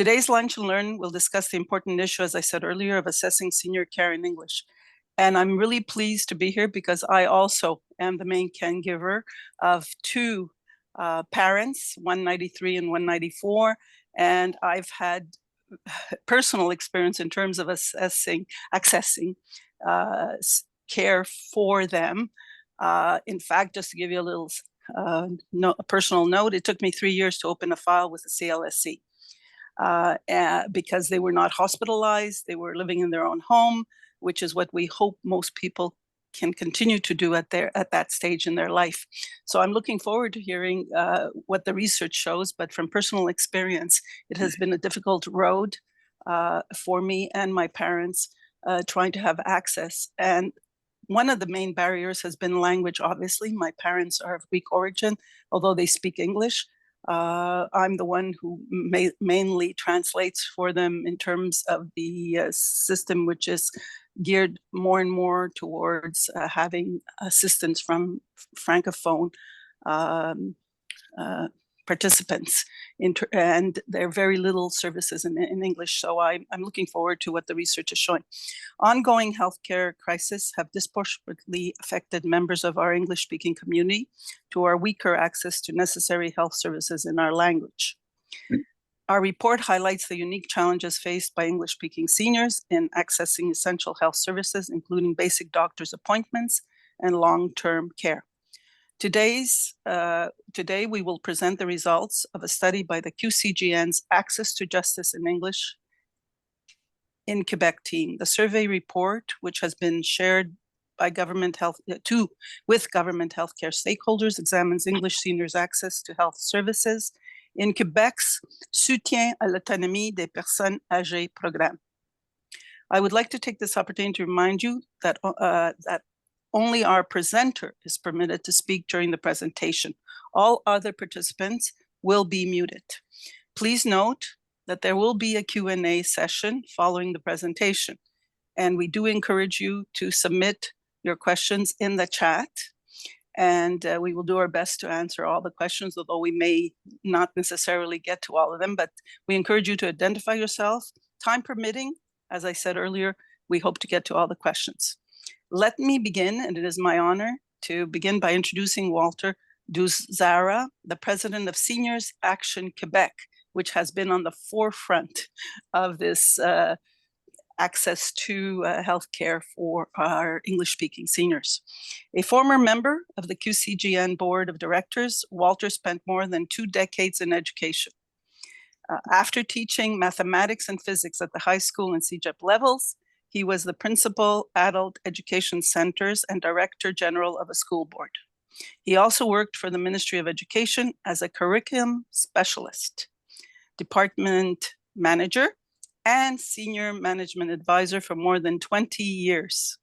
Today's Lunch and Learn will discuss the important issue, as I said earlier, of assessing senior care in English. And I'm really pleased to be here because I also am the main caregiver of two parents, 193 and 194, and I've had personal experience in terms of accessing care for them. In fact, just to give you a little a personal note, it took me 3 years to open a file with the CLSC because they were not hospitalized, they were living in their own home, which is what we hope most people can continue to do at that stage in their life. So I'm looking forward to hearing what the research shows, but from personal experience, it has been a difficult road for me and my parents trying to have access. And one of the main barriers has been language, obviously. My parents are of Greek origin, although they speak English. I'm the one who mainly translates for them in terms of the system, which is geared more and more towards having assistance from Francophone participants, and there are very little services in English. So I'm looking forward to what the research is showing. Ongoing healthcare crises have disproportionately affected members of our English-speaking community who are weaker access to necessary health services in our language. Our report highlights the unique challenges faced by English-speaking seniors in accessing essential health services, including basic doctor's appointments and long-term care. Today, we will present the results of a study by the QCGN's Access to Justice in English in Quebec team. The survey report, which has been shared by with government healthcare stakeholders, examines English seniors' access to health services in Quebec's Soutien à l'autonomie des personnes âgées programme. I would like to take this opportunity to remind you that only our presenter is permitted to speak during the presentation. All other participants will be muted. Please note that there will be a Q&A session following the presentation, and we do encourage you to submit your questions in the chat, and we will do our best to answer all the questions, although we may not necessarily get to all of them, but we encourage you to identify yourself. Time permitting, as I said earlier, we hope to get to all the questions. Let me begin, and it is my honor to begin by introducing Walter Duzara, the president of Seniors Action Quebec, which has been on the forefront of this access to healthcare for our English-speaking seniors. A former member of the QCGN Board of Directors, Walter spent more than 2 decades in education. After teaching mathematics and physics at the high school and CEGEP levels, he was the principal adult education centers and director general of a school board. He also worked for the Ministry of Education as a curriculum specialist, department manager, and senior management advisor for more than 20 years.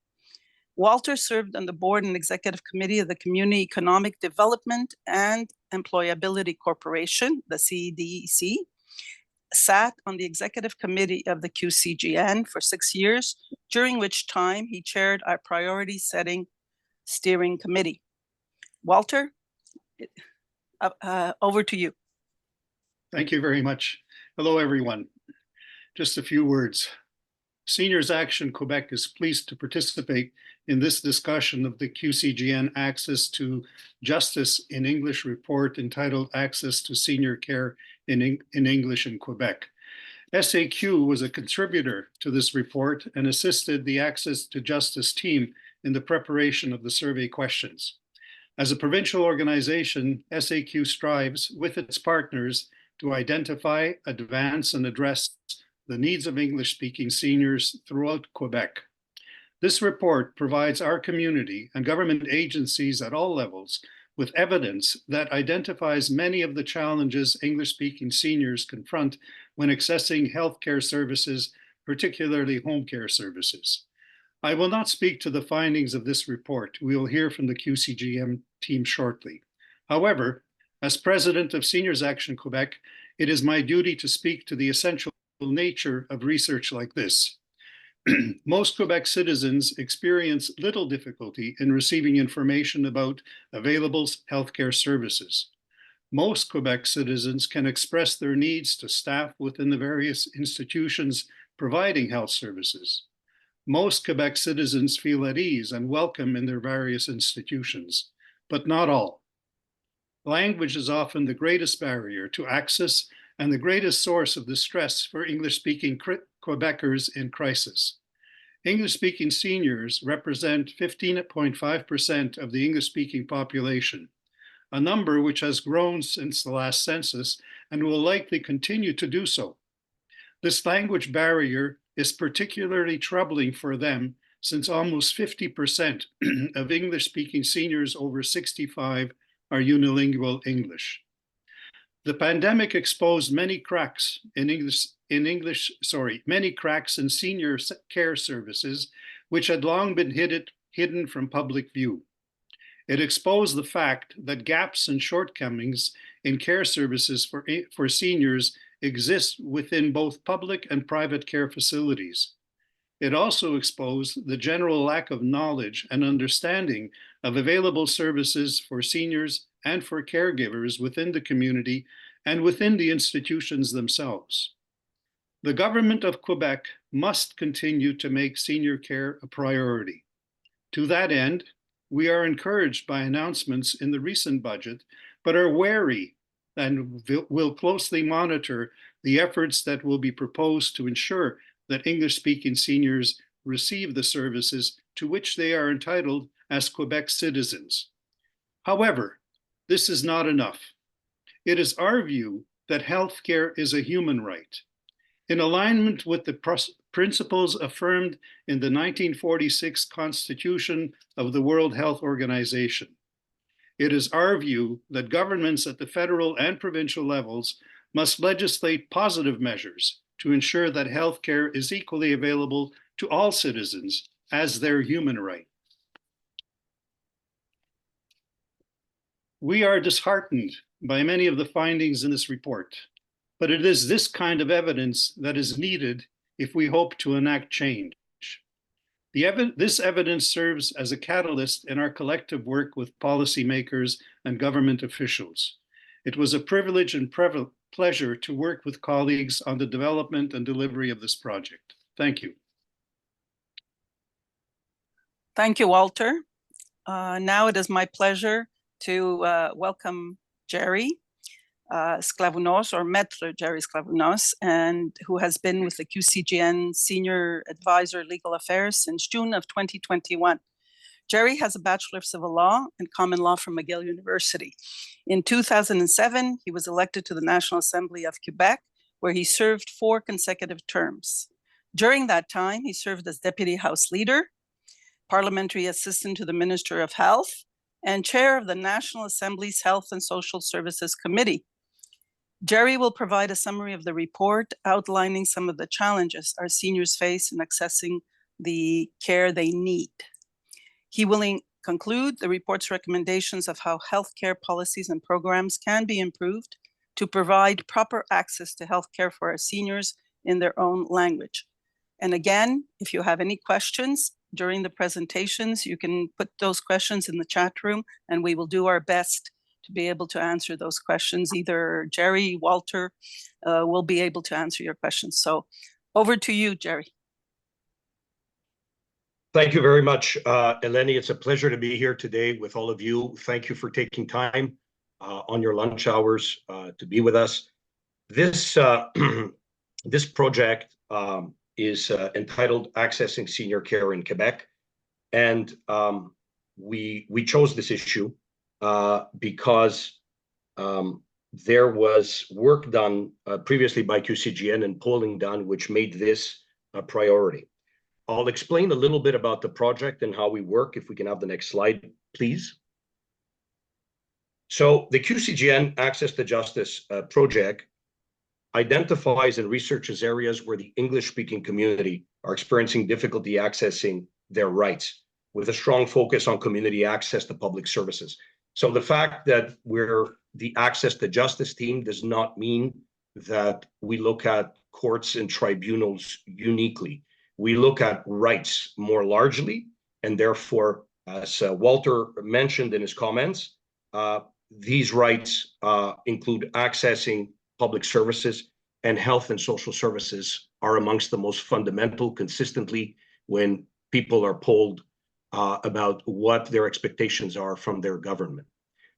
Walter served on the board and executive committee of the Community Economic Development and Employability Corporation, the CEDEC, sat on the executive committee of the QCGN for 6 years, during which time he chaired our priority setting steering committee. Walter, over to you. Thank you very much. Hello, everyone. Just a few words. Seniors Action Quebec is pleased to participate in this discussion of the QCGN Access to Justice in English report entitled Access to Senior Care in English in Quebec. SAQ was a contributor to this report and assisted the Access to Justice team in the preparation of the survey questions. As a provincial organization, SAQ strives with its partners to identify, advance, and address the needs of English-speaking seniors throughout Quebec. This report provides our community and government agencies at all levels with evidence that identifies many of the challenges English-speaking seniors confront when accessing healthcare services, particularly home care services. I will not speak to the findings of this report. We will hear from the QCGN team shortly. However, as president of Seniors Action Quebec, it is my duty to speak to the essential nature of research like this. Most Quebec citizens experience little difficulty in receiving information about available healthcare services. Most Quebec citizens can express their needs to staff within the various institutions providing health services. Most Quebec citizens feel at ease and welcome in their various institutions, but not all. Language is often the greatest barrier to access and the greatest source of distress for English-speaking Quebecers in crisis. English-speaking seniors represent 15.5% of the English-speaking population, a number which has grown since the last census and will likely continue to do so. This language barrier is particularly troubling for them since almost 50% of English-speaking seniors over 65 are unilingual English. The pandemic exposed many cracks in many cracks in senior care services, which had long been hidden from public view. It exposed the fact that gaps and shortcomings in care services for seniors exist within both public and private care facilities. It also exposed the general lack of knowledge and understanding of available services for seniors and for caregivers within the community and within the institutions themselves. The government of Quebec must continue to make senior care a priority. To that end, we are encouraged by announcements in the recent budget, but are wary and will closely monitor the efforts that will be proposed to ensure that English-speaking seniors receive the services to which they are entitled as Quebec citizens. However, this is not enough. It is our view that healthcare is a human right. In alignment with the principles affirmed in the 1946 Constitution of the World Health Organization. It is our view that governments at the federal and provincial levels must legislate positive measures to ensure that healthcare is equally available to all citizens as their human right. We are disheartened by many of the findings in this report, but it is this kind of evidence that is needed if we hope to enact change. This evidence serves as a catalyst in our collective work with policymakers and government officials. It was a privilege and pleasure to work with colleagues on the development and delivery of this project. Thank you. Thank you, Walter. Now it is my pleasure to welcome Gerry Sklavounos, or Maître Gerry Sklavounos, and who has been with the QCGN Senior Advisor Legal Affairs since June of 2021. Gerry has a Bachelor of Civil Law and Common Law from McGill University. In 2007, he was elected to the National Assembly of Quebec, where he served 4 consecutive terms. During that time, he served as Deputy House Leader, Parliamentary Assistant to the Minister of Health, and Chair of the National Assembly's Health and Social Services Committee. Gerry will provide a summary of the report outlining some of the challenges our seniors face in accessing the care they need. He will conclude the report's recommendations of how healthcare policies and programs can be improved to provide proper access to healthcare for our seniors in their own language. And again, if you have any questions during the presentations, you can put those questions in the chat room and we will do our best to be able to answer those questions. Either Gerry, Walter will be able to answer your questions. So over to you, Gerry. Thank you very much, Eleni. It's a pleasure to be here today with all of you. Thank you for taking time on your lunch hours to be with us. This project is entitled Accessing Senior Care in Quebec. And we chose this issue because there was work done previously by QCGN and polling done, which made this a priority. I'll explain a little bit about the project and how we work. If we can have the next slide, please. So the QCGN Access to Justice project identifies and researches areas where the English-speaking community are experiencing difficulty accessing their rights, with a strong focus on community access to public services. So the fact that we're the Access to Justice team does not mean that we look at courts and tribunals uniquely. We look at rights more largely, and therefore, as Walter mentioned in his comments, these rights include accessing public services, and health and social services are amongst the most fundamental consistently when people are polled about what their expectations are from their government.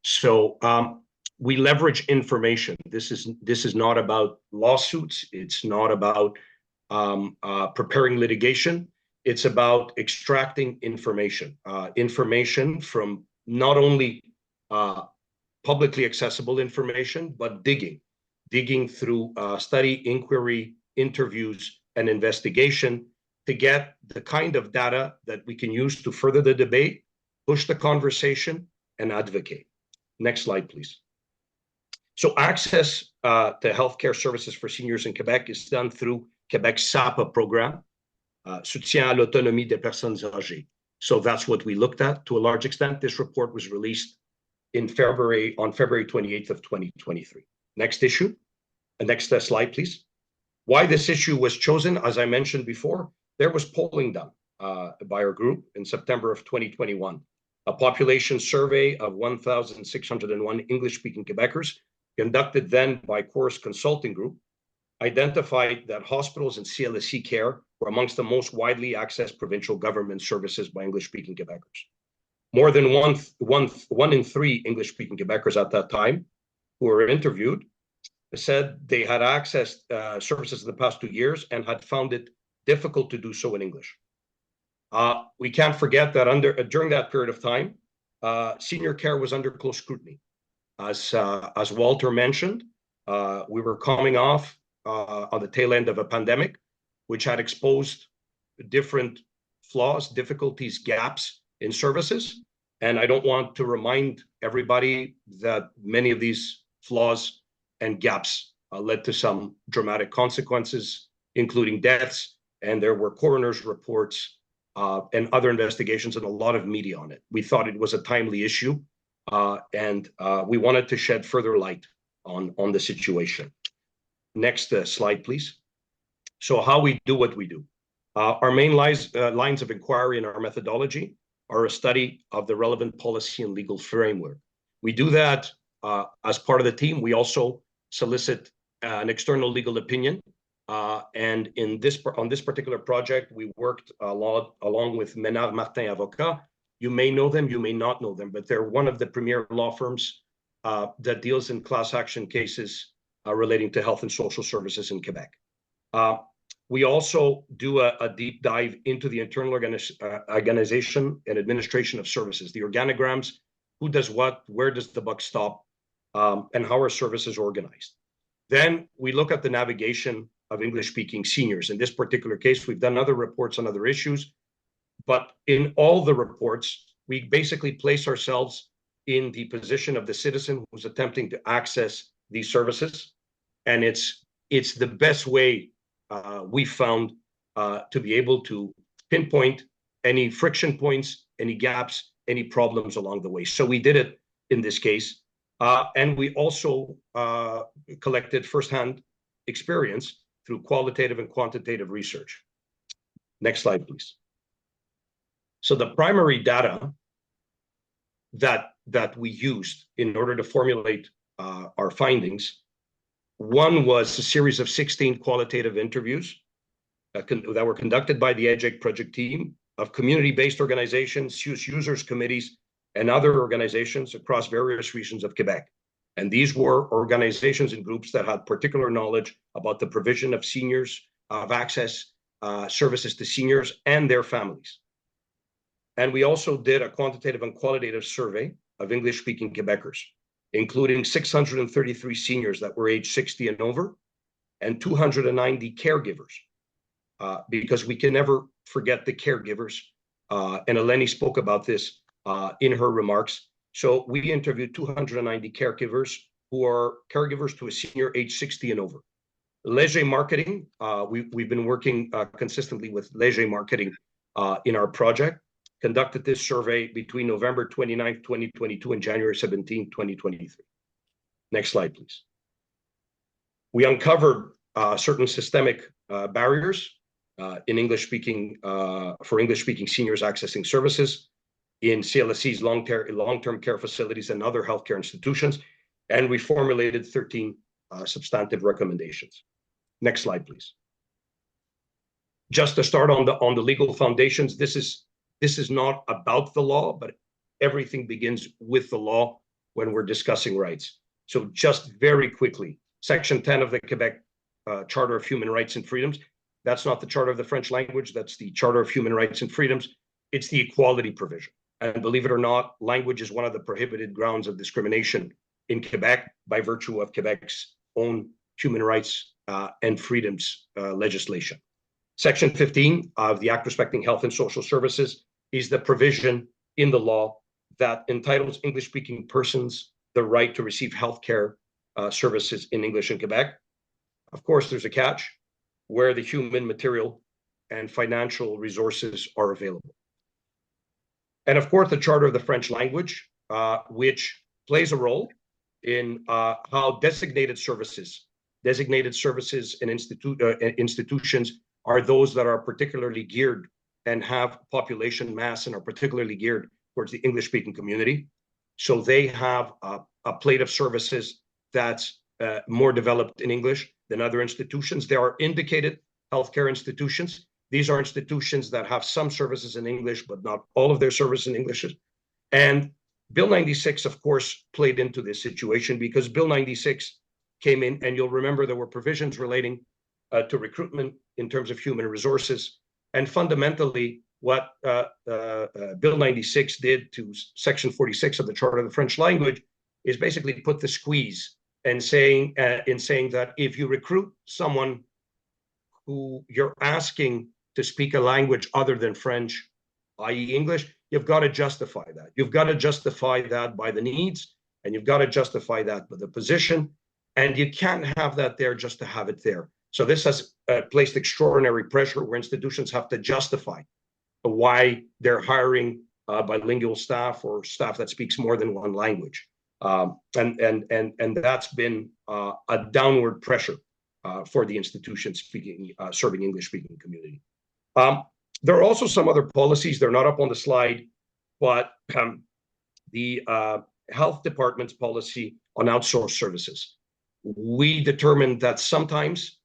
So we leverage information. This is not about lawsuits. It's not about preparing litigation. It's about extracting information, information from not only publicly accessible information, but digging through study, inquiry, interviews, and investigation to get the kind of data that we can use to further the debate, push the conversation, and advocate. Next slide, please. So access to healthcare services for seniors in Quebec is done through Quebec's SAPA program, Soutien à l'autonomie des personnes âgées. So that's what we looked at to a large extent. This report was released on February 28th of 2023. Next issue, next slide, please. Why this issue was chosen, as I mentioned before, there was polling done by our group in September of 2021. A population survey of 1,601 English-speaking Quebecers, conducted then by Chorus Consulting Group, identified that hospitals and CLSC care were amongst the most widely accessed provincial government services by English-speaking Quebecers. More than one in three English-speaking Quebecers at that time who were interviewed said they had accessed services in the past 2 years and had found it difficult to do so in English. We can't forget that during that period of time, senior care was under close scrutiny. As Walter mentioned, we were coming off on the tail end of a pandemic, which had exposed different flaws, difficulties, gaps in services. And I don't want to remind everybody that many of these flaws and gaps led to some dramatic consequences, including deaths, and there were coroner's reports and other investigations and a lot of media on it. We thought it was a timely issue, and we wanted to shed further light on the situation. Next slide, please. So how we do what we do. Our main lines of inquiry in our methodology are a study of the relevant policy and legal framework. We do that as part of the team. We also solicit an external legal opinion. And on this particular project, we worked along with Ménard Martin Avocat. You may know them, you may not know them, but they're one of the premier law firms that deals in class action cases relating to health and social services in Quebec. We also do a deep dive into the internal organization and administration of services, the organograms, who does what, where does the buck stop, and how are services organized. Then we look at the navigation of English-speaking seniors. In this particular case, we've done other reports on other issues, but in all the reports, we basically place ourselves in the position of the citizen who's attempting to access these services. And it's the best way we found to be able to pinpoint any friction points, any gaps, any problems along the way. So we did it in this case. And we also collected firsthand experience through qualitative and quantitative research. Next slide, please. So the primary data that we used in order to formulate our findings, one was a series of 16 qualitative interviews that were conducted by the EDGEC project team of community-based organizations, users committees, and other organizations across various regions of Quebec. And these were organizations and groups that had particular knowledge about the provision of seniors, of access services to seniors and their families. And we also did a quantitative and qualitative survey of English-speaking Quebecers, including 633 seniors that were age 60 and over, and 290 caregivers, because we can never forget the caregivers. And Eleni spoke about this in her remarks. So we interviewed 290 caregivers who are caregivers to a senior age 60 and over. Léger Marketing, we've been working consistently with Léger Marketing in our project, conducted this survey between November 29, 2022 and January 17, 2023. Next slide, please. We uncovered certain systemic barriers in English-speaking for English-speaking seniors accessing services. in CLSC's long-term care facilities and other healthcare institutions, and we formulated 13 substantive recommendations. Next slide, please. Just to start on the legal foundations, this is not about the law, but everything begins with the law when we're discussing rights. So just very quickly, Section 10 of the Quebec Charter of Human Rights and Freedoms. That's not the Charter of the French language. That's the Charter of Human Rights and Freedoms. It's the equality provision. And believe it or not, language is one of the prohibited grounds of discrimination in Quebec by virtue of Quebec's own human rights and freedoms legislation. Section 15 of the Act Respecting Health and Social Services is the provision in the law that entitles English-speaking persons the right to receive healthcare services in English in Quebec. Of course, there's a catch where the human, material, and financial resources are available. And of course, the Charter of the French language, which plays a role in how designated services and institutions are those that are particularly geared and have population mass and are particularly geared towards the English-speaking community. So they have a plate of services that's more developed in English than other institutions. There are indicated healthcare institutions. These are institutions that have some services in English, but not all of their services in English. And Bill 96, of course, played into this situation because Bill 96 came in, and you'll remember there were provisions relating to recruitment in terms of human resources. And fundamentally, what Bill 96 did to Section 46 of the Charter of the French language is basically put the squeeze and saying that if you recruit someone who you're asking to speak a language other than French, i.e. English, you've got to justify that. You've got to justify that by the needs, and you've got to justify that by the position, and you can't have that there just to have it there. So this has placed extraordinary pressure where institutions have to justify why they're hiring bilingual staff or staff that speaks more than one language. And that's been a downward pressure for the institutions serving English-speaking community. There are also some other policies. They're not up on the slide, but the health department's policy on outsourced services. We determined that sometimes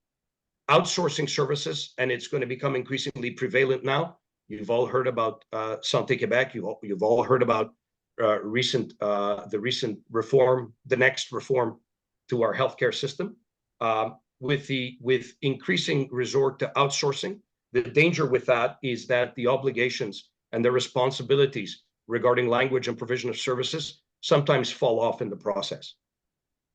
outsourcing services, and it's going to become increasingly prevalent now. You've all heard about Santé Québec. You've all heard about the recent reform, the next reform to our healthcare system, with increasing resort to outsourcing. The danger with that is that the obligations and the responsibilities regarding language and provision of services sometimes fall off in the process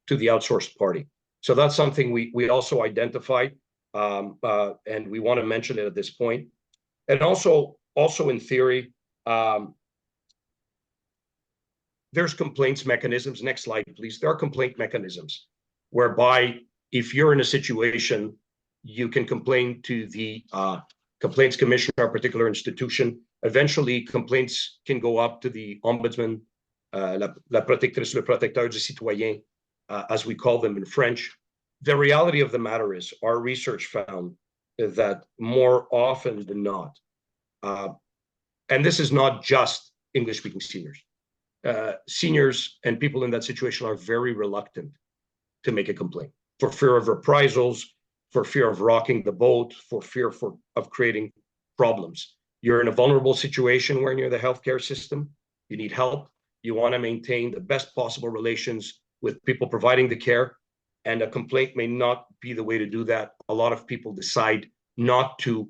to the outsourced party. So that's something we also identified, and we want to mention it at this point. And also in theory, there's complaints mechanisms. Next slide, please. There are complaint mechanisms whereby if you're in a situation, you can complain to the complaints commissioner of a particular institution. Eventually, complaints can go up to the ombudsman, la protectrice, le protecteur du citoyen, as we call them in French. The reality of the matter is, our research found that more often than not, and this is not just English-speaking seniors, seniors and people in that situation are very reluctant to make a complaint for fear of reprisals, for fear of rocking the boat, for fear of creating problems. You're in a vulnerable situation where you're the healthcare system, you need help, you want to maintain the best possible relations with people providing the care, and a complaint may not be the way to do that. A lot of people decide not to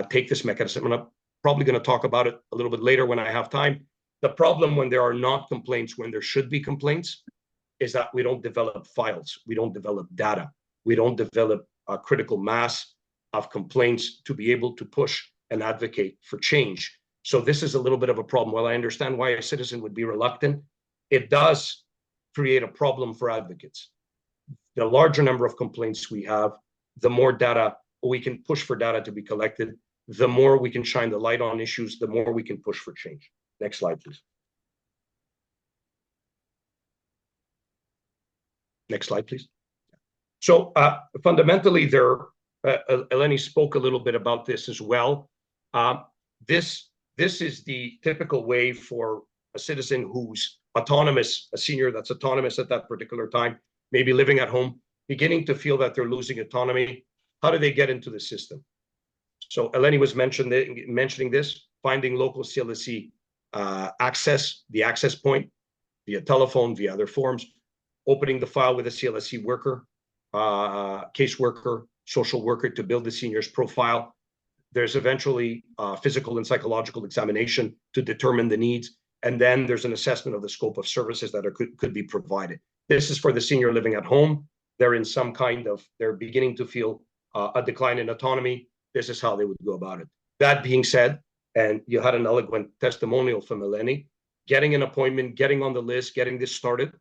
take this mechanism, and I'm probably going to talk about it a little bit later when I have time. The problem when there are not complaints, when there should be complaints, is that we don't develop files, we don't develop data, we don't develop a critical mass of complaints to be able to push and advocate for change. So this is a little bit of a problem. While I understand why a citizen would be reluctant, it does create a problem for advocates. The larger number of complaints we have, the more data we can push for data to be collected, the more we can shine the light on issues, the more we can push for change. Next slide, please. Next slide, please. So fundamentally, Eleni spoke a little bit about this as well. This This is the typical way for a citizen who's autonomous, a senior that's autonomous at that particular time, maybe living at home, beginning to feel that they're losing autonomy. How do they get into the system? So Eleni was mentioning this, finding local CLSC access, the access point, via telephone, via other forms, opening the file with a CLSC worker, caseworker, social worker to build the senior's profile. There's eventually physical and psychological examination to determine the needs. And then there's an assessment of the scope of services that could be provided. This is for the senior living at home. They're in some kind of, they're beginning to feel a decline in autonomy. This is how they would go about it. That being said, and you had an eloquent testimonial from Eleni, getting an appointment, getting on the list, getting this started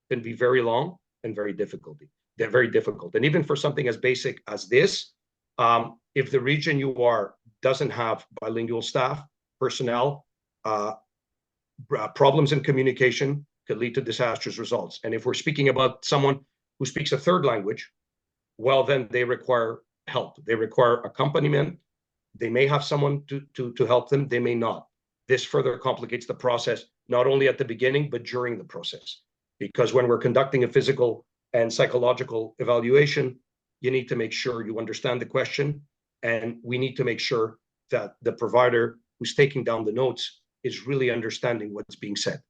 can be very long and very difficult. They're very difficult. And even for something as basic as this, if the region you are doesn't have bilingual staff, personnel, problems in communication could lead to disastrous results. And if we're speaking about someone who speaks a third language, well, then they require help. They require accompaniment. They may have someone to help them. They may not. This further complicates the process, not only at the beginning, but during the process. Because when we're conducting a physical and psychological evaluation, you need to make sure you understand the question. And we need to make sure that the provider who's taking down the notes is really understanding what's being said.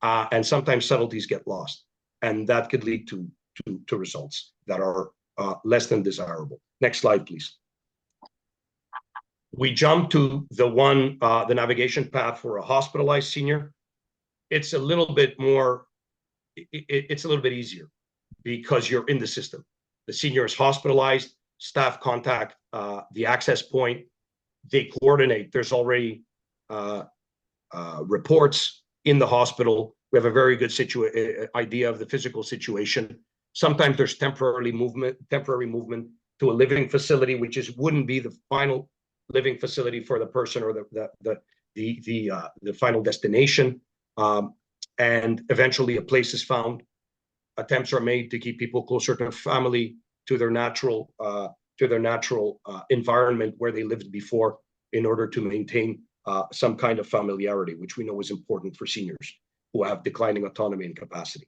And sometimes subtleties get lost. And that could lead to results that are less than desirable. Next slide, please. We jump to the navigation path for a hospitalized senior. It's a little bit more, it's a little bit easier because you're in the system. The senior is hospitalized, staff contact the access point, they coordinate. There's already reports in the hospital. We have a very good idea of the physical situation. Sometimes there's temporary movement to a living facility, which wouldn't be the final living facility for the person or the final destination. And eventually a place is found. Attempts are made to keep people closer to family, to their natural environment where they lived before, in order to maintain some kind of familiarity, which we know is important for seniors who have declining autonomy and capacity.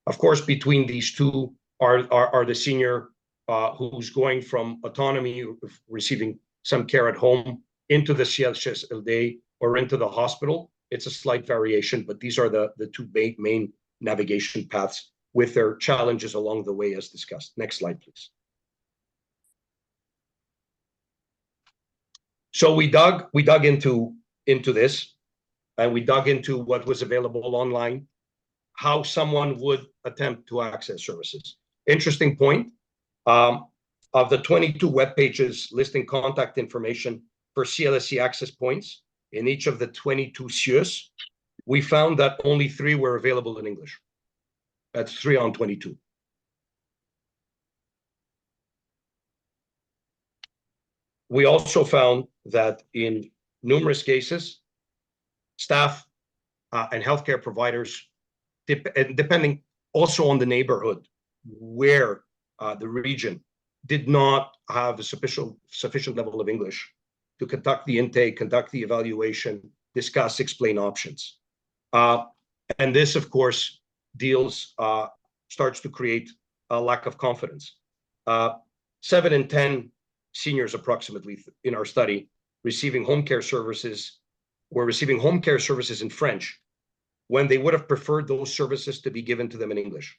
Of course, between these two are the senior who's going from autonomy, receiving some care at home, into the CHSLD or into the hospital. It's a slight variation, but these are the two main navigation paths with their challenges along the way as discussed. Next slide, please. So we dug into this, and we dug into what was available online, how someone would attempt to access services. Interesting point, of the 22 web pages listing contact information for CLSC access points in each of the 22 CIUS, we found that only 3 were available in English. That's 3 on 22. We also found that in numerous cases, staff and healthcare providers, depending also on the neighborhood where the region, did not have a sufficient level of English to conduct the intake, conduct the evaluation, discuss, explain options. And this, of course, starts to create a lack of confidence. 7 in 10 seniors approximately in our study receiving home care services were receiving home care services in French when they would have preferred those services to be given to them in English.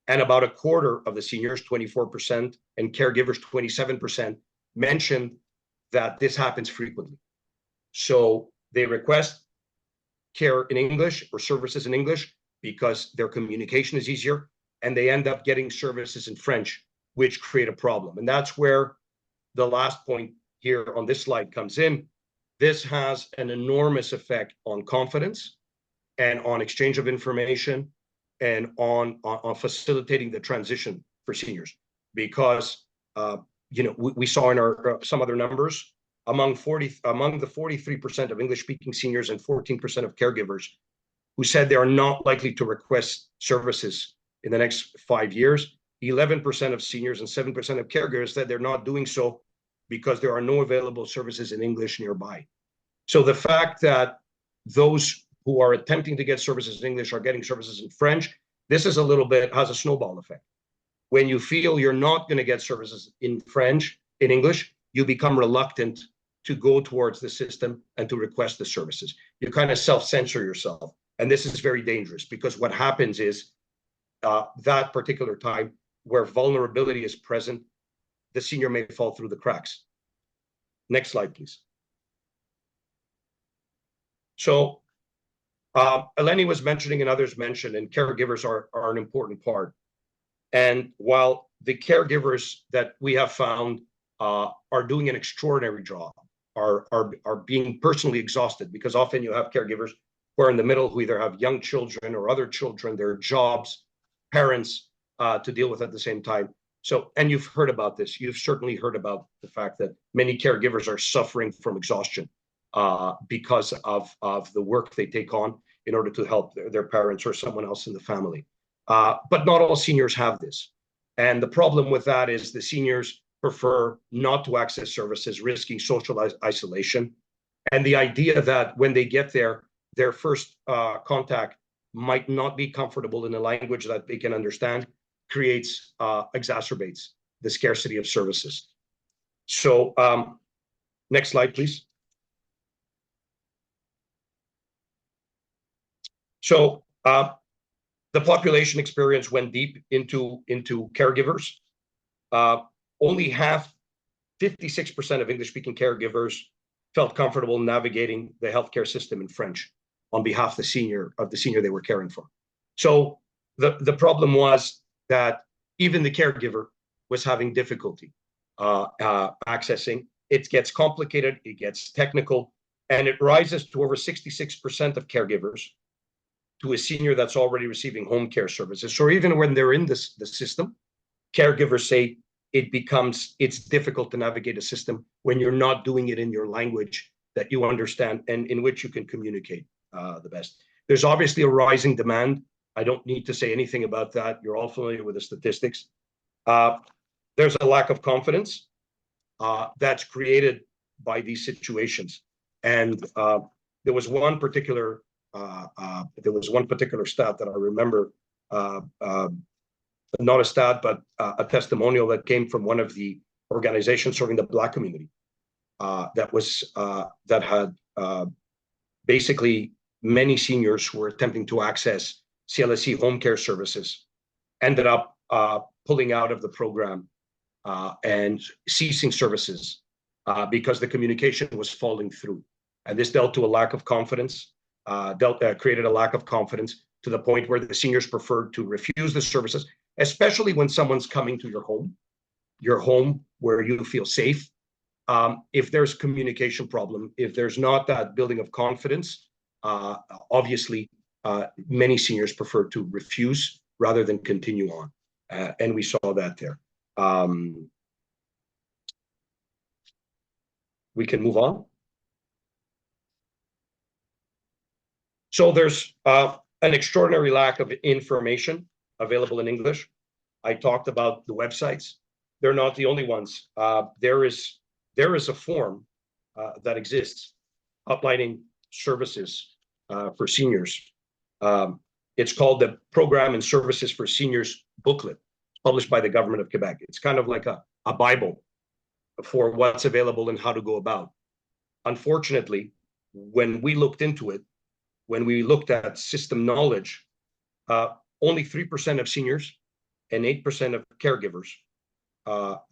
And about a quarter of the seniors, 24%, and caregivers, 27%, mentioned that this happens frequently. So they request care in English or services in English because their communication is easier, and they end up getting services in French, which create a problem. And that's where the last point here on this slide comes in. This has an enormous effect on confidence and on exchange of information and on facilitating the transition for seniors. Because we saw in our some other numbers, among the 43% of English-speaking seniors and 14% of caregivers who said they are not likely to request services in the next 5 years, 11% of seniors and 7% of caregivers said they're not doing so because there are no available services in English nearby. So the fact that those who are attempting to get services in English are getting services in French, this is a little bit, has a snowball effect. When you feel you're not going to get services in French, in English, you become reluctant to go towards the system and to request the services. You kind of self-censor yourself. And this is very dangerous, because what happens is that particular time where vulnerability is present, the senior may fall through the cracks. Next slide, please. So Eleni was mentioning and others mentioned, and caregivers are an important part. And while the caregivers that we have found are doing an extraordinary job, are being personally exhausted, because often you have caregivers who are in the middle, who either have young children or other children, their jobs, parents to deal with at the same time. So, and you've heard about this. You've certainly heard about the fact that many caregivers are suffering from exhaustion because of the work they take on in order to help their parents or someone else in the family. But not all seniors have this. And the problem with that is the seniors prefer not to access services, risking social isolation. And the idea that when they get there, their first contact might not be comfortable in a language that they can understand creates, exacerbates the scarcity of services. So next slide, please. So the population experience went deep into caregivers. Only 56% of English-speaking caregivers felt comfortable navigating the healthcare system in French on behalf of the senior they were caring for. So the problem was that even the caregiver was having difficulty accessing. It gets complicated, it gets technical, and it rises to over 66% of caregivers to a senior that's already receiving home care services. So even when they're in the system, caregivers say it's difficult to navigate a system when you're not doing it in your language that you understand and in which you can communicate the best. There's obviously a rising demand. I don't need to say anything about that. You're all familiar with the statistics. There's a lack of confidence that's created by these situations. And there was one particular stat that I remember, not a stat, but a testimonial that came from one of the organizations serving the Black community that had basically many seniors who were attempting to access CLSC home care services ended up pulling out of the program and ceasing services because the communication was falling through. And this dealt to a lack of confidence, created a lack of confidence to the point where the seniors preferred to refuse the services, especially when someone's coming to your home where you feel safe. If there's a communication problem, if there's not that building of confidence, obviously many seniors prefer to refuse rather than continue on. And we saw that there. We can move on. So there's an extraordinary lack of information available in English. I talked about the websites. They're not the only ones. There is a form that exists outlining services for seniors. It's called the Program and Services for Seniors booklet, published by the government of Quebec. It's kind of like a Bible for what's available and how to go about. Unfortunately, when we looked into it, when we looked at system knowledge, only 3% of seniors and 8% of caregivers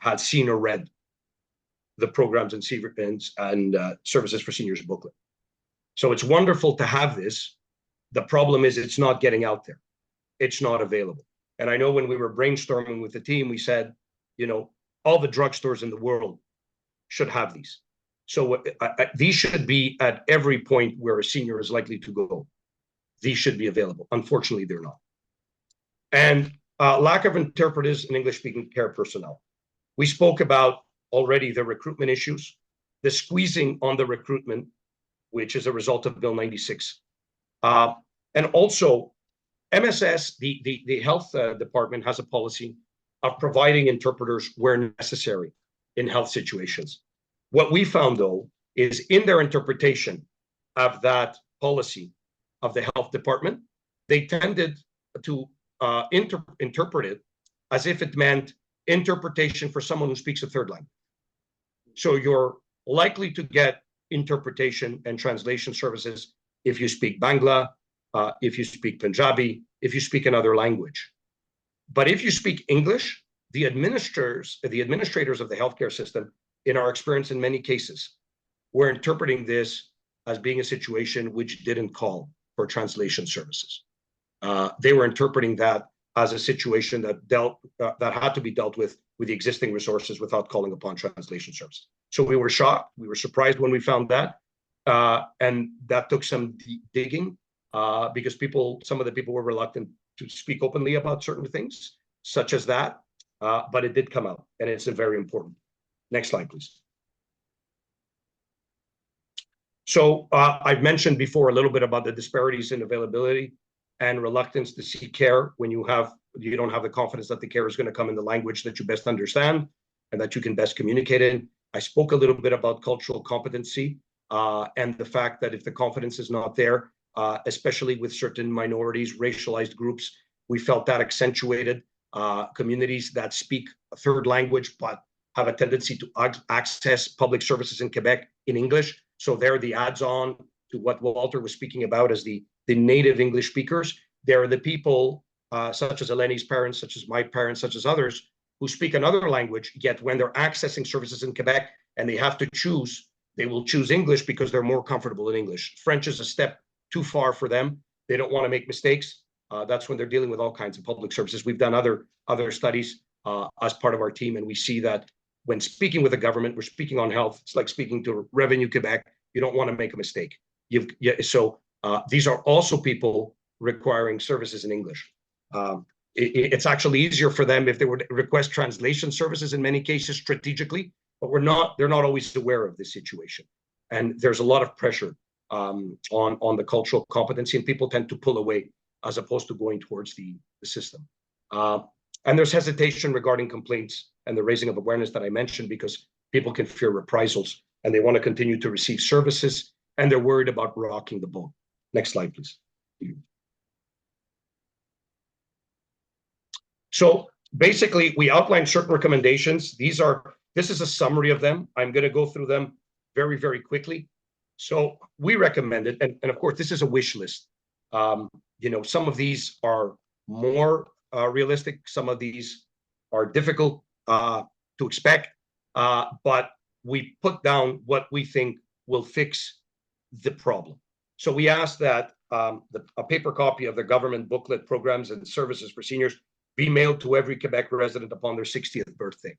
had seen or read the Programs and Services for Seniors booklet. So it's wonderful to have this. The problem is it's not getting out there. It's not available. And I know when we were brainstorming with the team, we said, you know, all the drugstores in the world should have these. So these should be at every point where a senior is likely to go. These should be available. Unfortunately, they're not. And lack of interpreters and English-speaking care personnel. We spoke about already the recruitment issues, the squeezing on the recruitment, which is a result of Bill 96. And also, MSS, the health department, has a policy of providing interpreters where necessary in health situations. What we found, though, is in their interpretation of that policy of the health department, they tended to interpret it as if it meant interpretation for someone who speaks a third language. So you're likely to get interpretation and translation services if you speak Bangla, if you speak Punjabi, if you speak another language. But if you speak English, the administrators of the healthcare system, in our experience in many cases, were interpreting this as being a situation which didn't call for translation services. They were interpreting that as a situation that had to be dealt with the existing resources without calling upon translation services. So we were shocked. We were surprised when we found that. And that took some digging because some of the people were reluctant to speak openly about certain things, such as that. But it did come out, and it's very important. Next slide, please. So I've mentioned before a little bit about the disparities in availability and reluctance to seek care when you don't have the confidence that the care is going to come in the language that you best understand and that you can best communicate in. I spoke a little bit about cultural competency and the fact that if the confidence is not there, especially with certain minorities, racialized groups, we felt that accentuated. Communities that speak a third language but have a tendency to access public services in Quebec in English. So they're the adds-on to what Walter was speaking about as the native English speakers. They're the people such as Eleni's parents, such as my parents, such as others, who speak another language, yet when they're accessing services in Quebec and they have to choose, they will choose English because they're more comfortable in English. French is a step too far for them. They don't want to make mistakes. That's when they're dealing with all kinds of public services. We've done other studies as part of our team, and we see that when speaking with the government, we're speaking on health. It's like speaking to Revenue Quebec. You don't want to make a mistake. So these are also people requiring services in English. It's actually easier for them if they were to request translation services in many cases strategically, but they're not always aware of this situation. And there's a lot of pressure on the cultural competency, and people tend to pull away as opposed to going towards the system. And there's hesitation regarding complaints and the raising of awareness that I mentioned because people can fear reprisals and they want to continue to receive services and they're worried about rocking the boat. Next slide, please. So basically, we outlined certain recommendations. This is a summary of them. I'm going to go through them very, very quickly. So we recommended, and of course, this is a wish list. Some of these are more realistic. Some of these are difficult to expect, but we put down what we think will fix the problem. So we asked that a paper copy of the government booklet, programs and services for seniors be mailed to every Quebec resident upon their 60th birthday.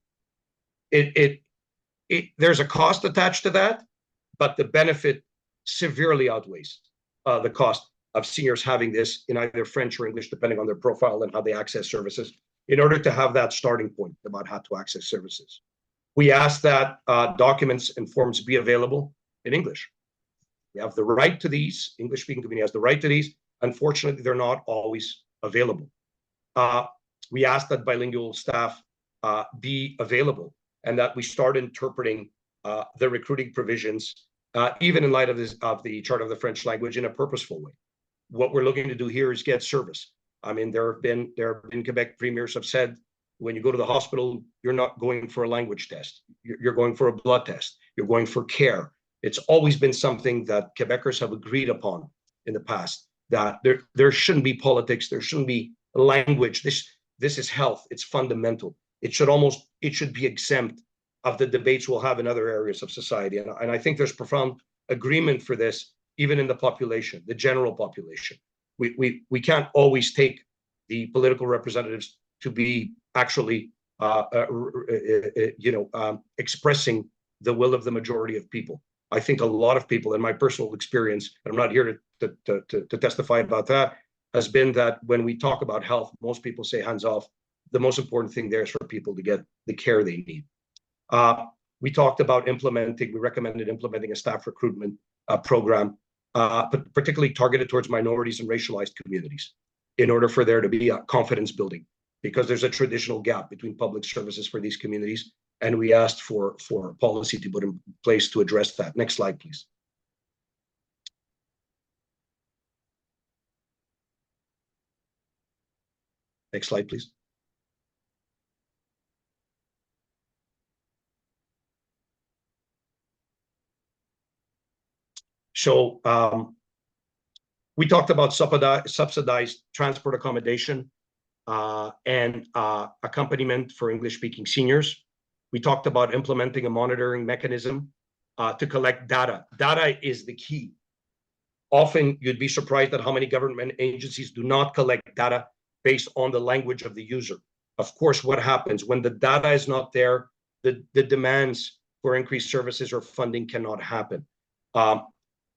There's a cost attached to that, but the benefit severely outweighs the cost of seniors having this in either French or English, depending on their profile and how they access services, in order to have that starting point about how to access services. We ask that documents and forms be available in English. We have the right to these. English-speaking community has the right to these. Unfortunately, they're not always available. We ask that bilingual staff be available and that we start interpreting the recruiting provisions, even in light of the Charter of the French Language, in a purposeful way. What we're looking to do here is get service. I mean, there have been Quebec premiers have said, when you go to the hospital, you're not going for a language test. You're going for a blood test. You're going for care. It's always been something that Quebecers have agreed upon in the past, that there shouldn't be politics. There shouldn't be language. This is health. It's fundamental. It should be exempt of the debates we'll have in other areas of society. And I think there's profound agreement for this, even in the population, the general population. We can't always take the political representatives to be actually expressing the will of the majority of people. I think a lot of people, in my personal experience, and I'm not here to testify about that, has been that when we talk about health, most people say hands off. The most important thing there is for people to get the care they need. We talked about we recommended implementing a staff recruitment program, particularly targeted towards minorities and racialized communities, in order for there to be a confidence building, because there's a traditional gap between public services for these communities and we asked for policy to put in place to address that. Next slide, please. Next slide, please. So we talked about subsidized transport accommodation and accompaniment for English-speaking seniors. We talked about implementing a monitoring mechanism to collect data. Data is the key. Often you'd be surprised at how many government agencies do not collect data based on the language of the user. Of course, what happens when the data is not there, the demands for increased services or funding cannot happen.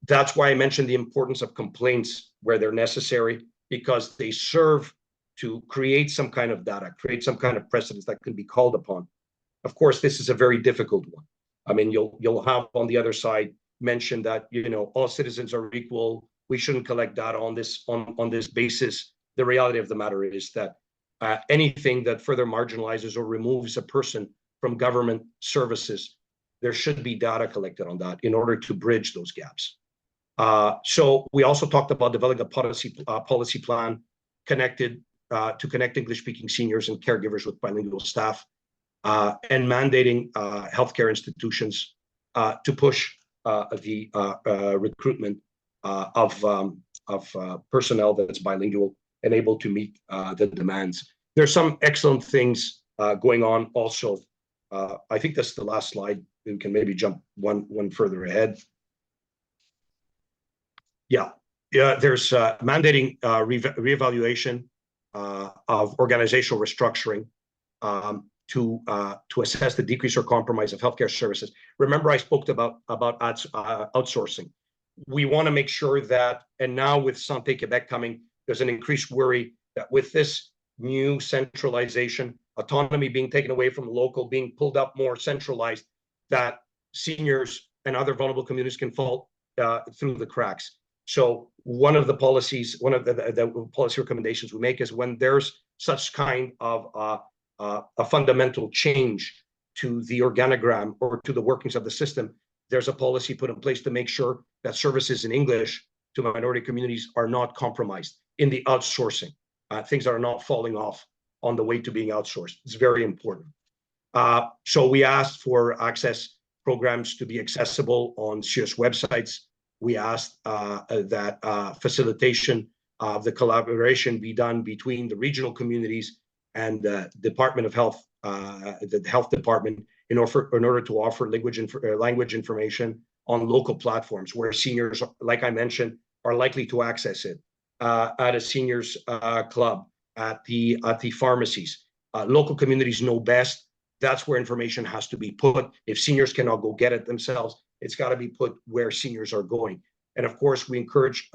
That's why I mentioned the importance of complaints where they're necessary, because they serve to create some kind of data, create some kind of precedence that can be called upon. Of course, this is a very difficult one. I mean, you'll have on the other side mentioned that, you know, all citizens are equal. We shouldn't collect data on this basis. The reality of the matter is that anything that further marginalizes or removes a person from government services, there should be data collected on that in order to bridge those gaps. So we also talked about developing a policy plan connected to connect English-speaking seniors and caregivers with bilingual staff, and mandating healthcare institutions to push the recruitment of personnel that's bilingual and able to meet the demands. There's some excellent things going on also. I think that's the last slide. We can maybe jump one further ahead. Yeah, there's mandating reevaluation of organizational restructuring to assess the decrease or compromise of healthcare services. Remember, I spoke about outsourcing. We want to make sure that, and now with Santé Quebec coming, there's an increased worry that with this new centralization, autonomy being taken away from the local, being pulled up more centralized, that seniors and other vulnerable communities can fall through the cracks. So one of the policies, one of the policy recommendations we make is when there's such kind of a fundamental change to the organogram or to the workings of the system, there's a policy put in place to make sure that services in English to minority communities are not compromised in the outsourcing. Things are not falling off on the way to being outsourced. It's very important. So we asked for access programs to be accessible on CIUS websites. We asked that facilitation of the collaboration be done between the regional communities and the Department of Health, the Health Department, in order to offer language information on local platforms where seniors, like I mentioned, are likely to access it at a seniors club, at the pharmacies. Local communities know best. That's where information has to be put. If seniors cannot go get it themselves, it's got to be put where seniors are going. And of course, we encourage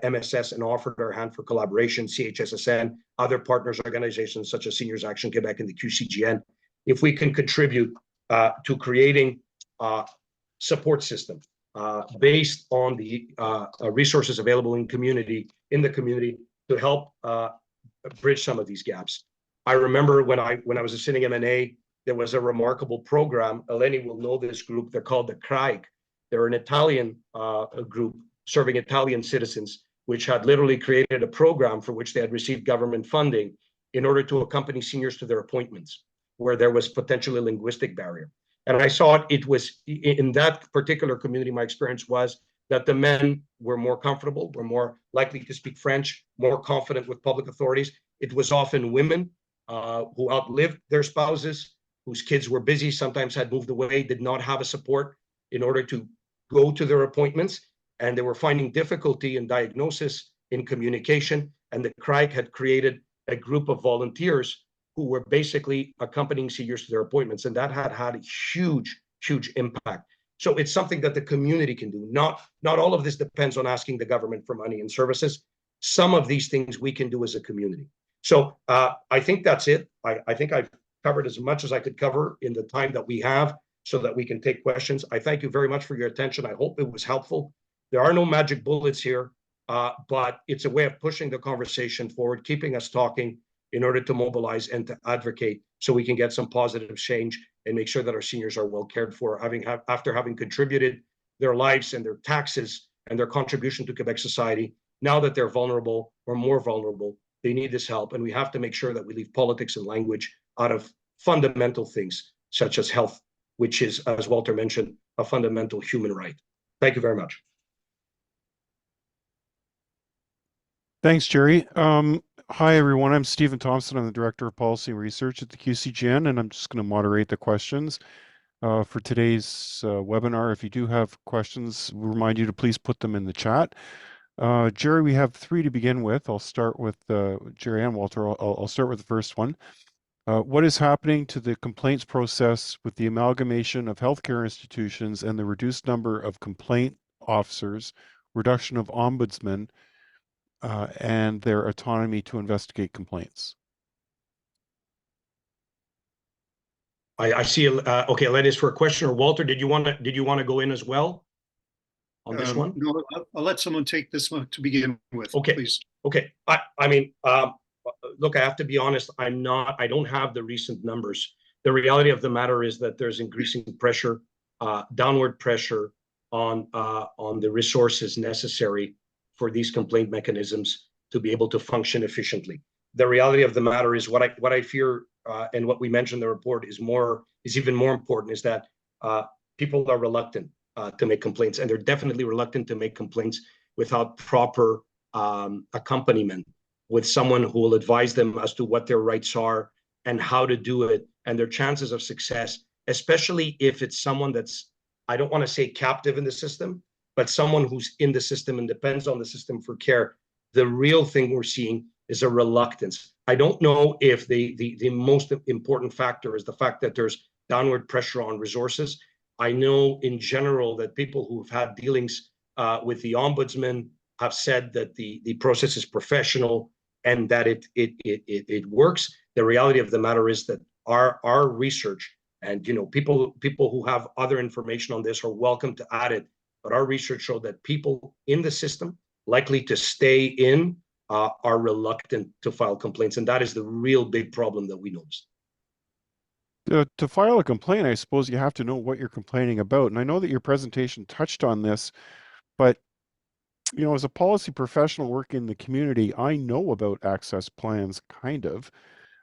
MSS and offered our hand for collaboration, CHSSN, other partners organizations such as Seniors Action Quebec and the QCGN. If we can contribute to creating a support system based on the resources available in the community to help bridge some of these gaps. I remember when I was a sitting MNA, there was a remarkable program. Eleni will know this group. They're called the CRAIG. They're an Italian group serving Italian citizens, which had literally created a program for which they had received government funding in order to accompany seniors to their appointments, where there was potentially a linguistic barrier. And I saw it was in that particular community, my experience was that the men were more comfortable, were more likely to speak French, more confident with public authorities. It was often women who outlived their spouses, whose kids were busy, sometimes had moved away, did not have a support in order to go to their appointments. And they were finding difficulty in diagnosis, in communication. And the CRAIG had created a group of volunteers who were basically accompanying seniors to their appointments. And that had a huge, huge impact. So it's something that the community can do. Not all of this depends on asking the government for money and services. Some of these things we can do as a community. So I think that's it. I think I've covered as much as I could cover in the time that we have so that we can take questions. I thank you very much for your attention. I hope it was helpful. There are no magic bullets here, but it's a way of pushing the conversation forward, keeping us talking in order to mobilize and to advocate so we can get some positive change and make sure that our seniors are well cared for, after having contributed their lives and their taxes and their contribution to Quebec society. Now that they're vulnerable or more vulnerable, they need this help. And we have to make sure that we leave politics and language out of fundamental things such as health, which is, as Walter mentioned, a fundamental human right. Thank you very much. Thanks, Gerry. Hi, everyone. I'm Stephen Thompson. I'm the Director of Policy and Research at the QCGN, and I'm just going to moderate the questions for today's webinar. If you do have questions, we remind you to please put them in the chat. Gerry, we have 3 to begin with. I'll start with Gerry and Walter. I'll start with the first one. What is happening to the complaints process with the amalgamation of healthcare institutions and the reduced number of complaint officers, reduction of ombudsmen, and their autonomy to investigate complaints? I see. Okay, Lennis, for a question, or Walter, did you want to go in as well on this one? No, I'll let someone take this one to begin with. Okay, please. Okay. I mean, look, I have to be honest. I don't have the recent numbers. The reality of the matter is that there's increasing pressure, downward pressure on the resources necessary for these complaint mechanisms to be able to function efficiently. The reality of the matter is what I fear, and what we mentioned in the report is even more important, is that people are reluctant to make complaints, and they're definitely reluctant to make complaints without proper accompaniment with someone who will advise them as to what their rights are and how to do it, and their chances of success, especially if it's someone that's, I don't want to say captive in the system, but someone who's in the system and depends on the system for care. The real thing we're seeing is a reluctance. I don't know if the most important factor is the fact that there's downward pressure on resources. I know in general that people who've had dealings with the ombudsman have said that the process is professional and that it works. The reality of the matter is that our research, and people who have other information on this are welcome to add it, but our research showed that people in the system likely to stay in are reluctant to file complaints, and that is the real big problem that we noticed. To file a complaint, I suppose you have to know what you're complaining about. And I know that your presentation touched on this, but as a policy professional working in the community, I know about access plans, kind of.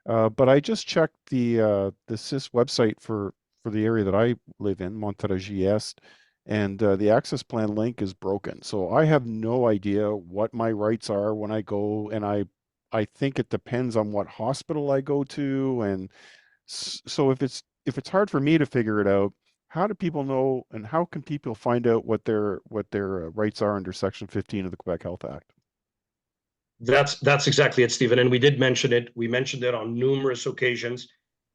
But I just checked the CIS website for the area that I live in, Montargis Est, and the access plan link is broken. So I have no idea what my rights are when I go, and I think it depends on what hospital I go to, and so if it's hard for me to figure it out, how do people know, and how can people find out what their rights are under Section 15 of the Quebec Health Act? That's exactly it, Stephen. And we did mention it. We mentioned it on numerous occasions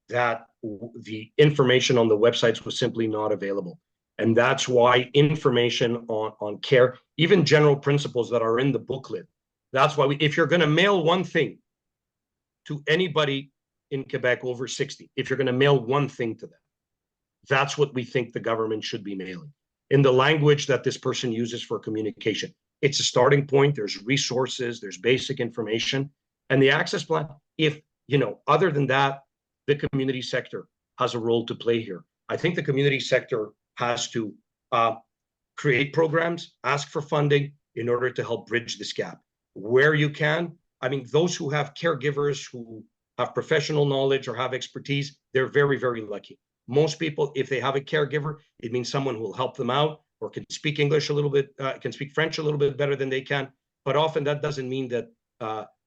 that the information on the websites was simply not available. And that's why information on care, even general principles that are in the booklet, that's why if you're going to mail one thing to anybody in Quebec over 60, if you're going to mail one thing to them, that's what we think the government should be mailing in the language that this person uses for communication. It's a starting point. There's resources, there's basic information, and the access plan. If, other than that, the community sector has a role to play here. I think the community sector has to create programs, ask for funding in order to help bridge this gap. Where you can, I mean, those who have caregivers who have professional knowledge or have expertise, they're very, very lucky. Most people, if they have a caregiver, it means someone who will help them out or can speak English a little bit, can speak French a little bit better than they can. But often that doesn't mean that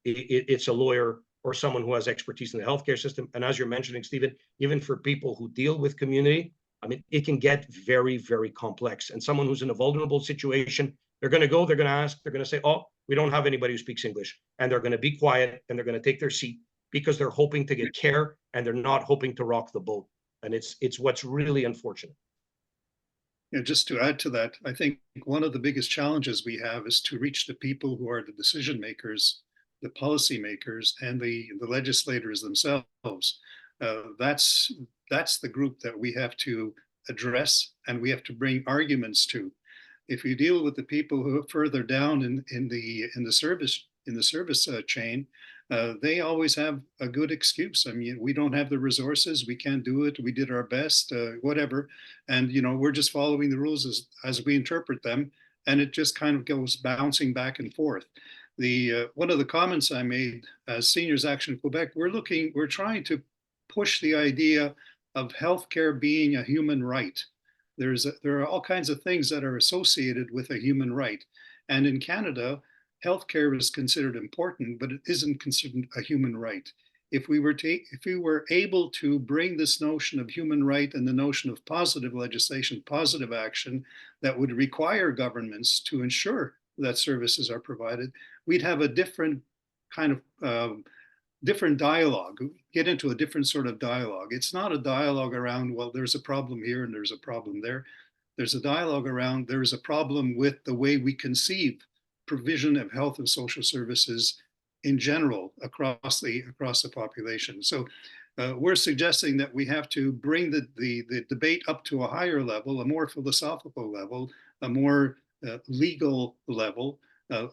it's a lawyer or someone who has expertise in the healthcare system. And as you're mentioning, Stephen, even for people who deal with community, I mean, it can get very, very complex. And someone who's in a vulnerable situation, they're going to ask, they're going to say, oh, we don't have anybody who speaks English. And they're going to be quiet and they're going to take their seat because they're hoping to get care and they're not hoping to rock the boat. And it's what's really unfortunate. Yeah, just to add to that, I think one of the biggest challenges we have is to reach the people who are the decision makers, the policy makers, and the legislators themselves. That's the group that we have to address, and we have to bring arguments to. If you deal with the people who are further down in the service chain, they always have a good excuse. I mean, we don't have the resources, we can't do it, we did our best, whatever. And, we're just following the rules as we interpret them. And it just kind of goes bouncing back and forth. One of the comments I made as Seniors Action Quebec, we're trying to push the idea of healthcare being a human right. There are all kinds of things that are associated with a human right. And in Canada, healthcare is considered important, but it isn't considered a human right. If we were able to bring this notion of human right and the notion of positive legislation, positive action that would require governments to ensure that services are provided, we'd have a different kind of different dialogue, get into a different sort of dialogue. It's not a dialogue around, well, there's a problem here and there's a problem there. There's a dialogue around, there's a problem with the way we conceive provision of health and social services in general across the population. So we're suggesting that we have to bring the debate up to a higher level, a more philosophical level, a more legal level,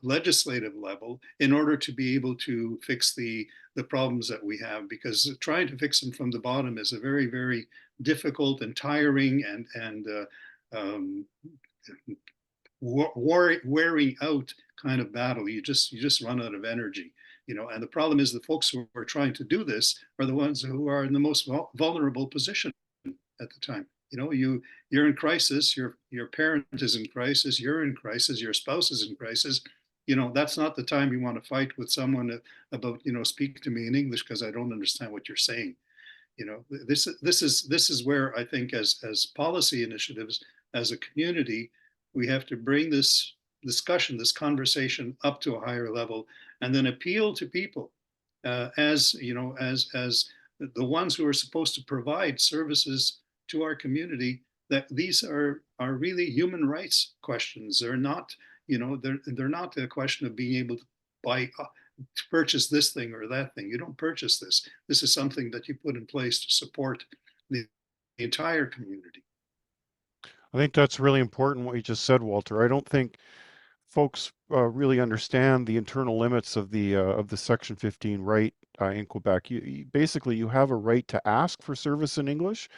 legislative level, in order to be able to fix the problems that we have, because trying to fix them from the bottom is a very, very difficult and tiring and wearing out kind of battle. You just run out of energy, and the problem is the folks who are trying to do this are the ones who are in the most vulnerable position at the time. You're in crisis, your parent is in crisis, you're in crisis, your spouse is in crisis. That's not the time you want to fight with someone about, speak to me in English because I don't understand what you're saying. This is where I think as policy initiatives, as a community, we have to bring this discussion, this conversation up to a higher level, and then appeal to people as the ones who are supposed to provide services to our community, that these are really human rights questions. They're not, they're not a question of being able to buy to purchase this thing or that thing. You don't purchase this. This is something that you put in place to support the entire community. I think that's really important what you just said, Walter. I don't think folks really understand the internal limits of the Section 15 right in Quebec. Basically, you have a right to ask for service in English,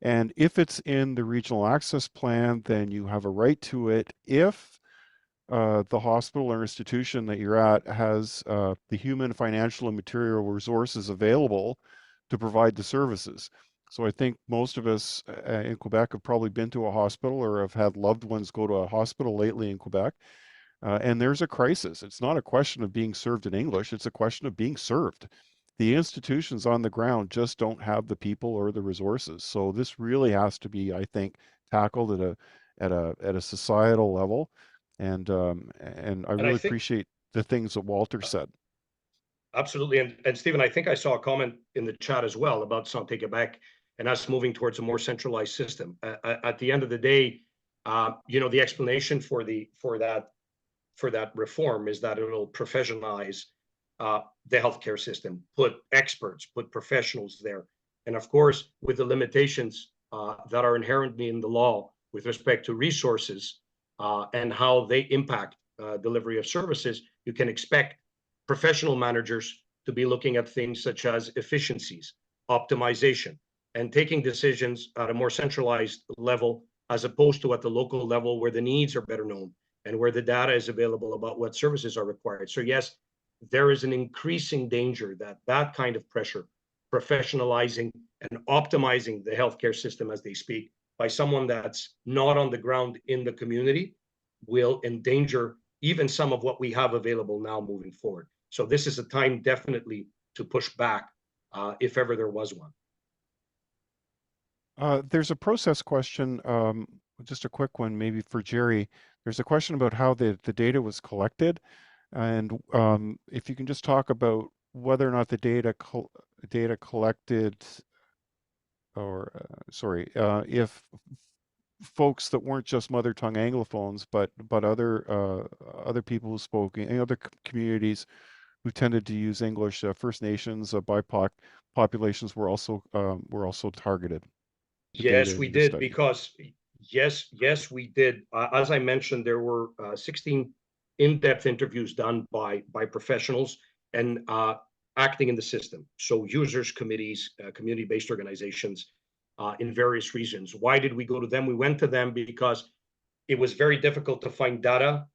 and if it's in the regional access plan, then you have a right to it if the hospital or institution that you're at has the human, financial, and material resources available to provide the services. So I think most of us in Quebec have probably been to a hospital or have had loved ones go to a hospital lately in Quebec. And there's a crisis. It's not a question of being served in English. It's a question of being served. The institutions on the ground just don't have the people or the resources. So this really has to be, I think, tackled at a societal level. And I really appreciate the things that Walter said. Absolutely. And Stephen, I think I saw a comment in the chat as well about Santé Quebec and us moving towards a more centralized system. At the end of the day, the explanation for that reform is that it'll professionalize the healthcare system, put experts, put professionals there. And of course, with the limitations that are inherently in the law with respect to resources and how they impact delivery of services, you can expect professional managers to be looking at things such as efficiencies, optimization, and taking decisions at a more centralized level, as opposed to at the local level where the needs are better known and where the data is available about what services are required. So yes, there is an increasing danger that that kind of pressure, professionalizing and optimizing the healthcare system as they speak by someone that's not on the ground in the community, will endanger even some of what we have available now moving forward. So this is a time definitely to push back if ever there was one. There's a process question, just a quick one maybe for Gerry. There's a question about how the data was collected. And if you can just talk about whether or not the data collected, or if folks that weren't just mother tongue Anglophones, but other people who spoke in other communities who tended to use English, First Nations, BIPOC populations were also targeted. Yes, we did, because yes, we did. As I mentioned, there were 16 in-depth interviews done by professionals, and acting in the system. So users, committees, community-based organizations in various regions. Why did we go to them? We went to them because it was very difficult to find data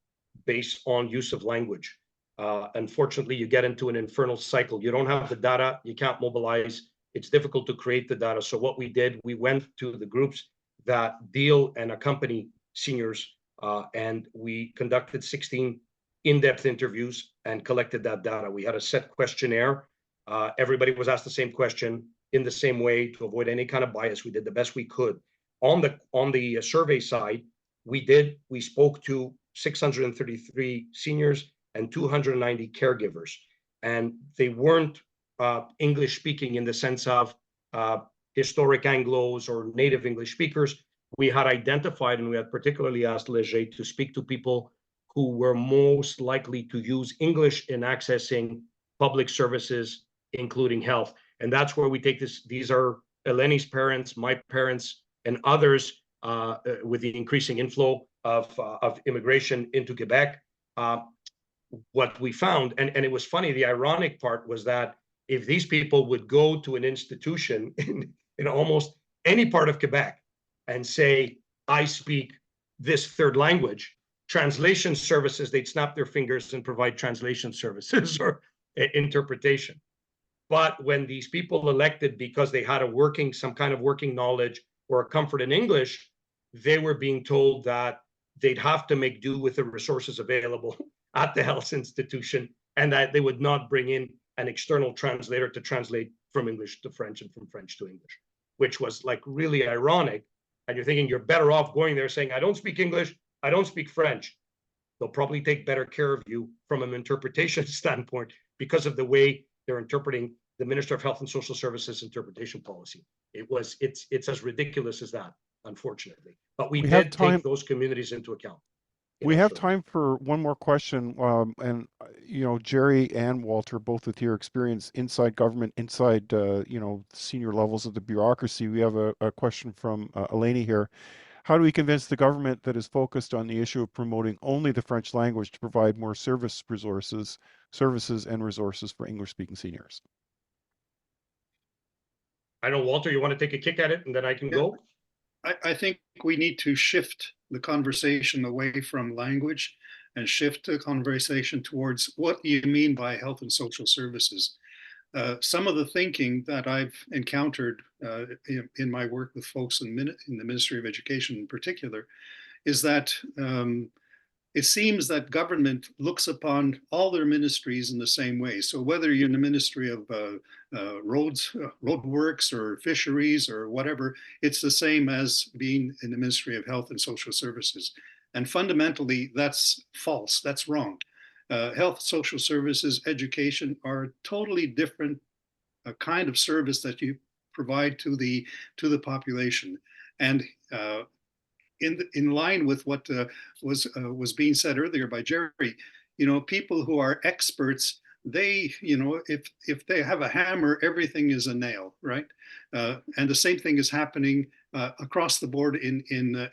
based on use of language. Unfortunately, you get into an infernal cycle. You don't have the data, you can't mobilize. It's difficult to create the data. So what we did, we went to the groups that deal and accompany seniors, and we conducted 16 in-depth interviews and collected that data. We had a set questionnaire. Everybody was asked the same question in the same way to avoid any kind of bias. We did the best we could. On the survey side, we spoke to 633 seniors and 290 caregivers, and they weren't English speaking in the sense of historic Anglos or native English speakers. We had identified, and we had particularly asked Leger to speak to people who were most likely to use English in accessing public services, including health. And that's where we take this. These are Eleni's parents, my parents, and others with the increasing inflow of immigration into Quebec. What we found, and it was funny, the ironic part was that if these people would go to an institution in almost any part of Quebec and say, I speak this third language, translation services, they'd snap their fingers and provide translation services or interpretation. But when these people elected because they had some kind of working knowledge or a comfort in English, they were being told that they'd have to make do with the resources available at the health institution, and that they would not bring in an external translator to translate from English to French and from French to English, which was like really ironic. And you're thinking you're better off going there saying, I don't speak English, I don't speak French. They'll probably take better care of you from an interpretation standpoint because of the way they're interpreting the Minister of Health and Social Services interpretation policy. It's as ridiculous as that, unfortunately. But we did take those communities into account. We have time for one more question. And, Gerry and Walter, both with your experience inside government, inside, senior levels of the bureaucracy, we have a question from Eleni here. How do we convince the government that is focused on the issue of promoting only the French language to provide more services and resources for English-speaking seniors? I know, Walter, you want to take a kick at it and then I can go? I think we need to shift the conversation away from language and shift the conversation towards what do you mean by health and social services. Some of the thinking that I've encountered in my work with folks in the Ministry of Education in particular is that it seems that government looks upon all their ministries in the same way. So whether you're in the Ministry of roadworks or fisheries or whatever, it's the same as being in the Ministry of Health and Social Services. And fundamentally, that's false. That's wrong. Health, social services, education are totally different kind of service that you provide to the population. And in line with what was being said earlier by Gerry, people who are experts, they, if they have a hammer, everything is a nail, right? And the same thing is happening across the board in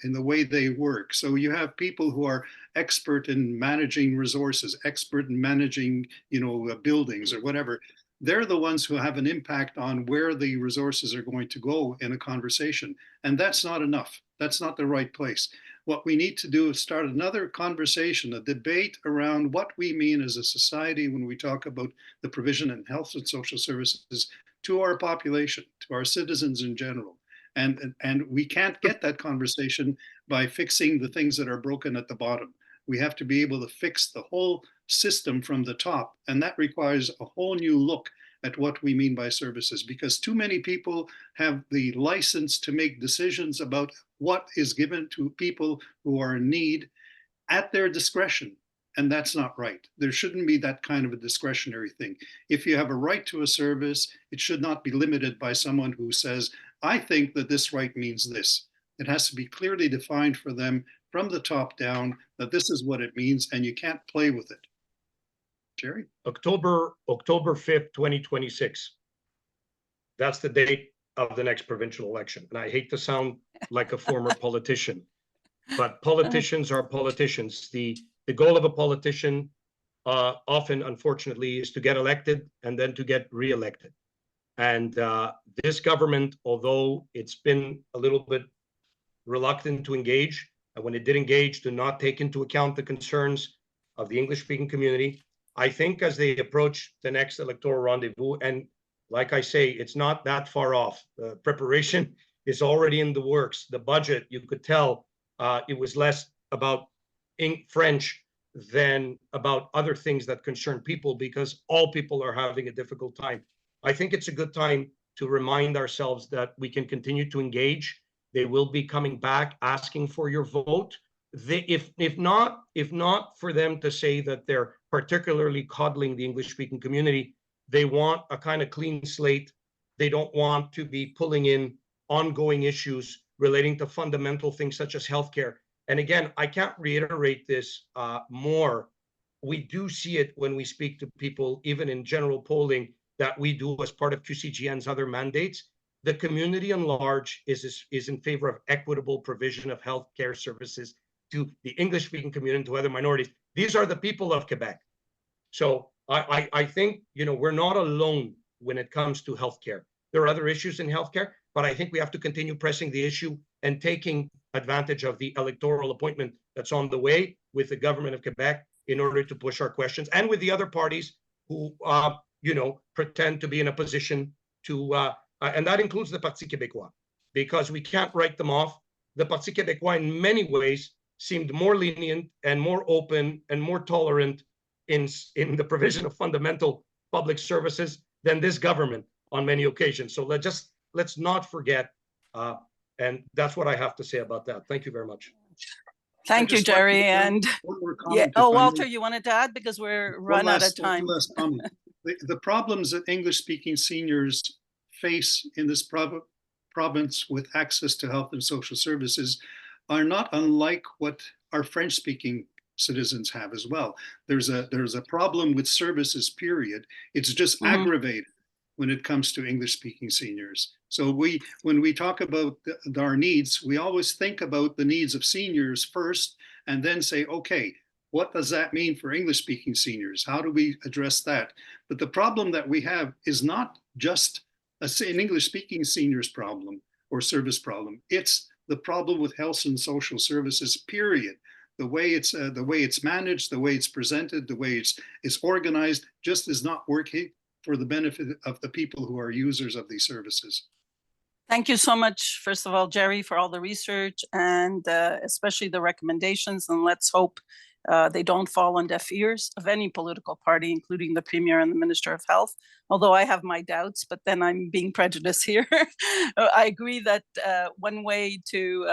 the way they work. So you have people who are expert in managing resources, expert in managing, buildings or whatever. They're the ones who have an impact on where the resources are going to go in a conversation. And that's not enough. That's not the right place. What we need to do is start another conversation, a debate around what we mean as a society when we talk about the provision in health and social services to our population, to our citizens in general. And we can't get that conversation by fixing the things that are broken at the bottom. We have to be able to fix the whole system from the top. And that requires a whole new look at what we mean by services, because too many people have the license to make decisions about what is given to people who are in need at their discretion. And that's not right. There shouldn't be that kind of a discretionary thing. If you have a right to a service, it should not be limited by someone who says, I think that this right means this. It has to be clearly defined for them from the top down that this is what it means, and you can't play with it. Gerry? October 5th, 2026. That's the date of the next provincial election. And I hate to sound like a former politician, but politicians are politicians. The goal of a politician often, unfortunately, is to get elected and then to get reelected. And this government, although it's been a little bit reluctant to engage, and when it did engage, to not take into account the concerns of the English-speaking community, I think as they approach the next electoral rendezvous, and like I say, it's not that far off. Preparation is already in the works. The budget, you could tell, it was less about French than about other things that concern people, because all people are having a difficult time. I think it's a good time to remind ourselves that we can continue to engage. They will be coming back asking for your vote. If not for them to say that they're particularly coddling the English-speaking community, they want a kind of clean slate. They don't want to be pulling in ongoing issues relating to fundamental things such as healthcare. And again, I can't reiterate this more. We do see it when we speak to people, even in general polling, that we do as part of QCGN's other mandates. The community in large is in favor of equitable provision of healthcare services to the English-speaking community, to other minorities. These are the people of Quebec. So I think, we're not alone when it comes to healthcare. There are other issues in healthcare, but I think we have to continue pressing the issue and taking advantage of the electoral appointment that's on the way with the government of Quebec in order to push our questions, and with the other parties who, pretend to be in a position to, and that includes the Parti Québécois, because we can't write them off. The Parti Québécois in many ways seemed more lenient and more open and more tolerant in the provision of fundamental public services than this government on many occasions. So let's not forget, and that's what I have to say about that. Thank you very much. Thank you, Gerry. And one more yeah, comment, if I Walter, may. you wanted to add, because we're One run out of last time. comment. The problems that English-speaking seniors face in this province with access to health and social services are not unlike what our French-speaking citizens have as well. There's a problem with services, period. It's just aggravated when it comes to English-speaking seniors. So when we talk about our needs, we always think about the needs of seniors first, and then say, okay, what does that mean for English-speaking seniors? How do we address that? But the problem that we have is not just an English-speaking seniors problem or service problem. It's the problem with health and social services, period. The way it's managed, the way it's presented, the way it's organized, just is not working for the benefit of the people who are users of these services. Thank you so much, first of all, Gerry, for all the research and especially the recommendations. And let's hope they don't fall on deaf ears of any political party, including the Premier and the Minister of Health. Although I have my doubts, but then I'm being prejudiced here. I agree that one way to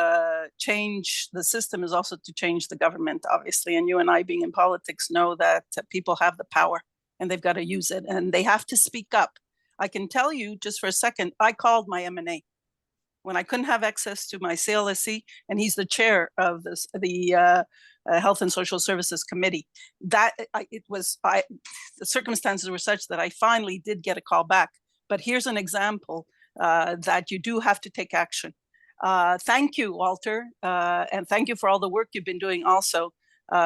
change the system is also to change the government, obviously. And you and I, being in politics, know that people have the power and they've got to use it, and they have to speak up. I can tell you, just for a second, I called my M&A when I couldn't have access to my CLSC, and he's the chair of the Health and Social Services Committee. The circumstances were such that I finally did get a call back. But here's an example that you do have to take action. Thank you, Walter, and thank you for all the work you've been doing also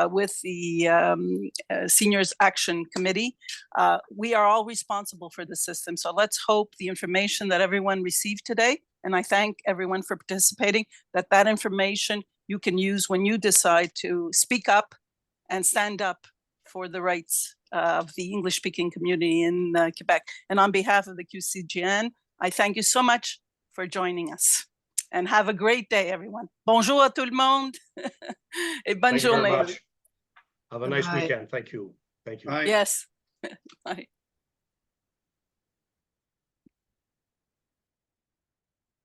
with the Seniors Action Committee. We are all responsible for the system. So let's hope the information that everyone received today, and I thank everyone for participating, that information you can use when you decide to speak up and stand up for the rights of the English-speaking community in Quebec. And on behalf of the QCGN, I thank you so much for joining us. And have a great day, everyone. Bonjour à tout le monde. Et bonne journée. Have a nice weekend. Thank you. Thank you. Bye. Yes. Bye.